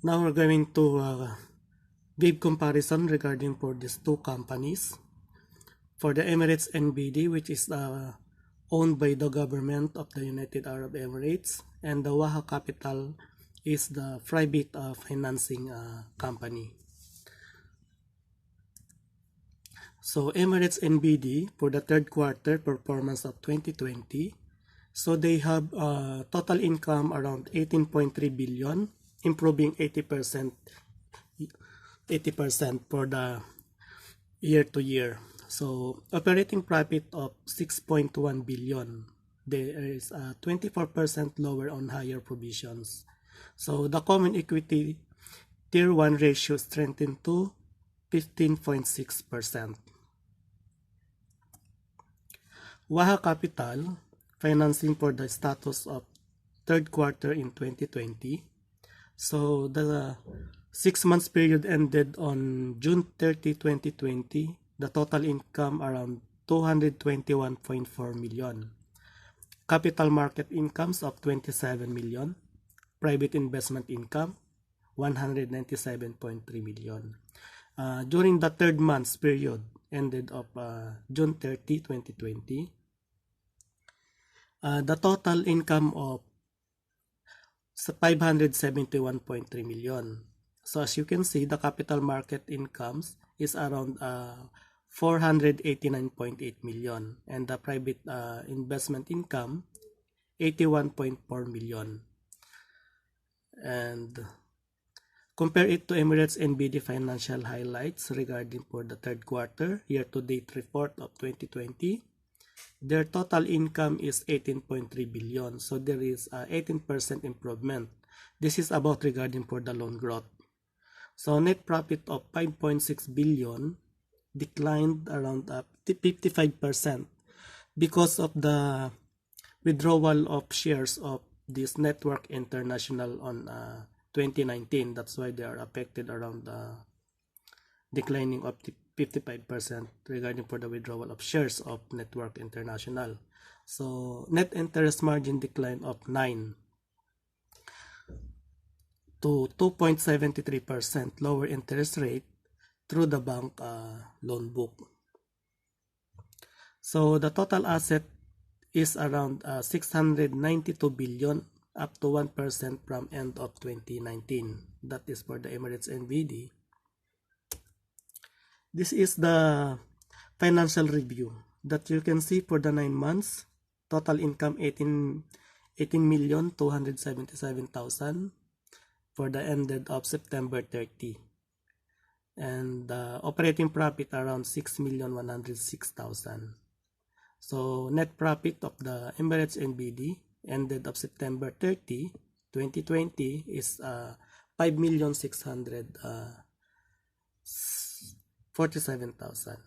Now we're going to give comparison regarding for these two companies. For the Emirates NBD, which is owned by the government of the United Arab Emirates, and the Waha Capital is the private financing company. So Emirates NBD for the third quarter performance of 2020, so they have total income around 18.3 billion, improving 80% for the year to year. So operating profit of 6.1 billion. There is 24% lower on higher provisions. So the common equity tier 1 ratio strengthened to 15.6%. Waha Capital financing for the status of third quarter in 2020. So the 6 months period ended on June 30, 2020. The total income around 221.4 million. Capital market incomes of 27 million. Private investment income 197.3 million. During the third months period ended of June 30, 2020, the total income of 571.3 million. So as you can see, the capital market incomes is around 489.8 million, and the private investment income 81.4 million. And compare it to Emirates NBD financial highlights regarding for the third quarter year-to-date report of 2020. Their total income is 18.3 billion, so there is 18% improvement. This is about regarding for the loan growth. So net profit of 5.6 billion declined around 55% because of the withdrawal of shares of this Network International on 2019. That's why they are affected around declining of 55% regarding for the withdrawal of shares of Network International. So net interest margin decline of 9 to 2.73% lower interest rate through the bank loan book. So the total asset is around 692 billion, up to 1% from end of 2019. That is for the Emirates NBD. This is the financial review that you can see for the 9 months. Total income 18,277,000 for the ended of September 30. And operating profit around 6,106,000. So net profit of the Emirates NBD ended of September 30, 2020 is 5,647,000.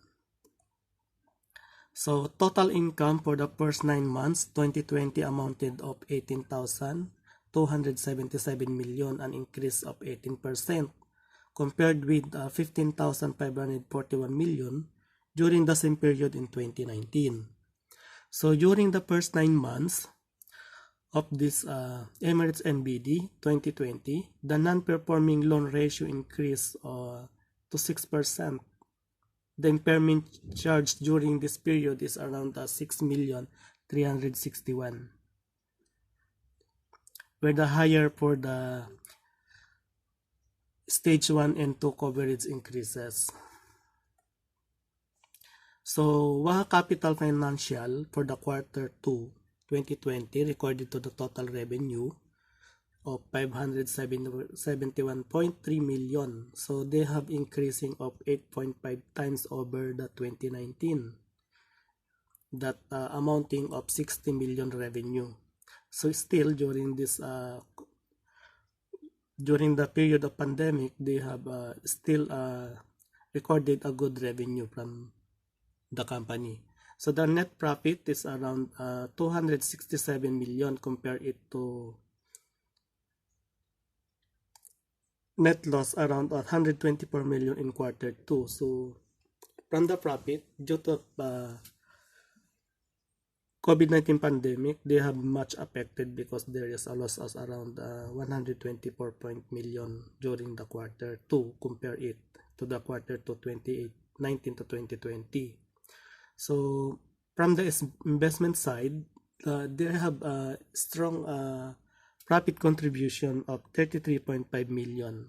So total income for the first 9 months 2020 amounted of 18,277 million, an increase of 18% compared with 15,541 million during the same period in 2019. So during the first 9 months of this Emirates NBD 2020, the non-performing loan ratio increased to 6%. The impairment charge during this period is around 6,361,000, where the higher for the stage 1 and 2 coverage increases. So Waha Capital Financial for the quarter 2 2020 recorded to the total revenue of 571.3 million. So they have increasing of 8.5 times over the 2019, that amounting of 60 million revenue. So still during this during the period of pandemic, they have still recorded a good revenue from the company. So the net profit is around 267 million, compare it to net loss around 124 million in quarter 2. So from the profit, due to COVID-19 pandemic, they have much affected because there is a loss of around 124 million during the quarter 2, compare it to the quarter 2 2019 to 2020. So from the investment side, they have a strong profit contribution of 33.5 million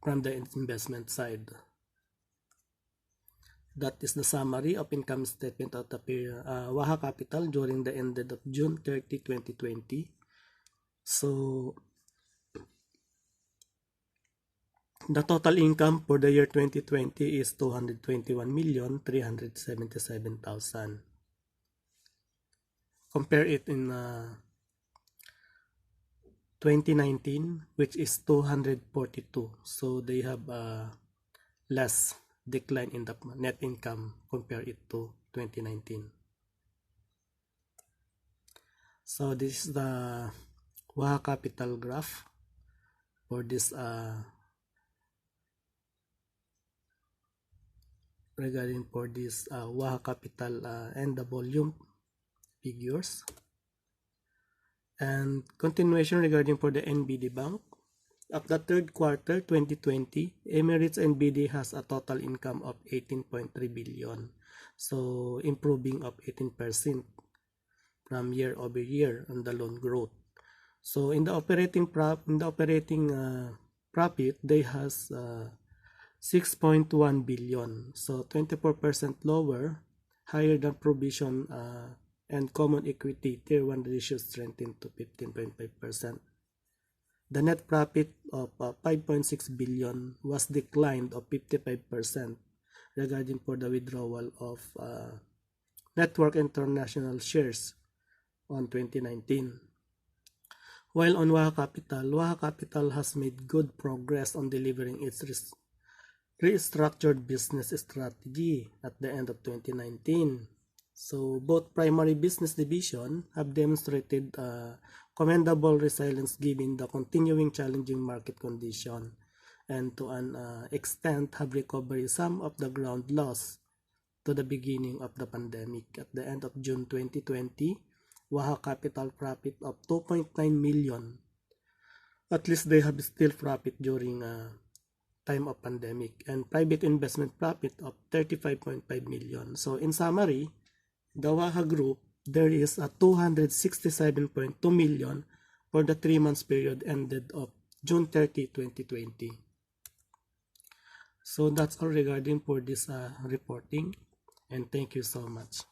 from the investment side. That is the summary of income statement of the Waha Capital during the ended of June 30, 2020. So the total income for the year 2020 is 221,377,000. Compare it in 2019, which is 242. So they have less decline in the net income, compare it to 2019. So this is the Waha Capital graph for this regarding for this Waha Capital and the volume figures. And continuation regarding for the NBD Bank. Of the third quarter 2020, Emirates NBD has a total income of 18.3 billion. So improving of 18% from year over year on the loan growth. So in the operating profit, they has 6.1 billion. So 24% lower, higher than provision and common equity tier 1 ratio strengthened to 15.5%. The net profit of 5.6 billion was declined of 55% regarding for the withdrawal of Network International shares on 2019. While on Waha Capital has made good progress on delivering its restructured business strategy at the end of 2019. So both primary business division have demonstrated commendable resilience given the continuing challenging market condition, and to an extent have recovered some of the ground lost to the beginning of the pandemic. At the end of June 2020, Waha Capital profit of 2.9 million. At least they have still profit during time of pandemic, and private investment profit of 35.5 million. So in summary, the Waha Group, there is a 267.2 million for the 3 months period ended of June 30, 2020. So that's all regarding for this reporting, and thank you so much.